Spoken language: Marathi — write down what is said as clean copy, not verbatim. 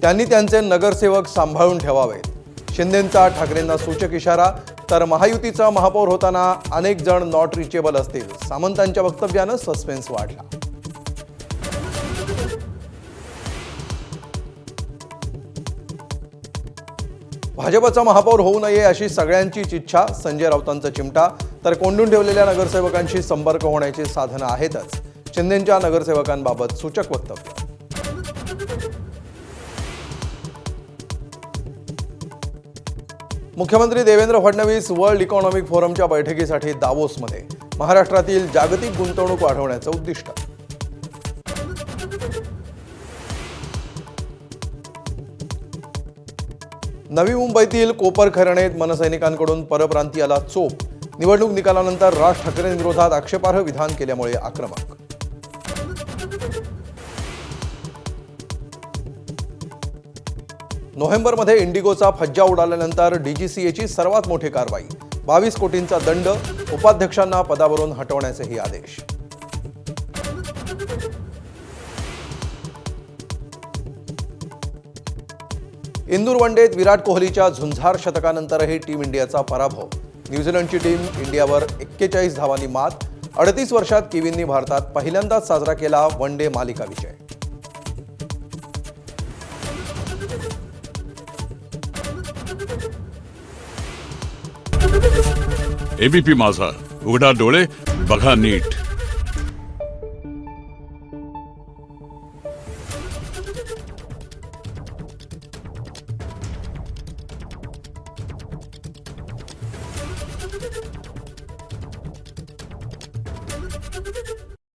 त्यांनी त्यांचे नगरसेवक सांभाळून ठेवावेत. शिंदेंचा ठाकरेंना सूचक इशारा. तर महायुतीचा महापौर होताना अनेक जण नॉट रिचेबल असतील. सामंतांच्या वक्तव्यानं सस्पेन्स वाढला. भाजपचा महापौर होऊ नये अशी सगळ्यांचीच इच्छा. संजय राऊतांचा चिमटा. तर कोंडून ठेवलेल्या नगरसेवकांशी संपर्क होण्याची साधनं आहेतच. शिंदेंच्या नगरसेवकांबाबत सूचक वक्तव्य. मुख्यमंत्री देवेंद्र फडणवीस वर्ल्ड इकॉनॉमिक फोरमच्या बैठकीसाठी दावोसमध्ये. महाराष्ट्रातील जागतिक गुंतवणूक वाढवण्याचं उद्दिष्ट. नवी मुंबईतील कोपरखरणेत मनसैनिकांकडून परप्रांतीयाला चोप. निवडणूक निकालानंतर राज ठाकरेंविरोधात आक्षेपार्ह विधान केल्यामुळे आक्रमक. नोव्हेंबरमध्ये इंडिगोचा फज्जा उडाल्यानंतर डीजीसीएची सर्वात मोठी कारवाई. 22 कोटींचा दंड. उपाध्यक्षांना पदावरून हटवण्याचेही आदेश. इंदूर वनडेत विराट कोहलीच्या झुंजार शतकानंतरही टीम इंडियाचा पराभव. न्यूझीलंडची टीम इंडियावर 41 धावांनी मात. 38 वर्षात किवींनी भारतात पहिल्यांदाच साजरा केला वनडे मालिका विजय. एबीपी माझा, उघडा डोळे बघा नीट.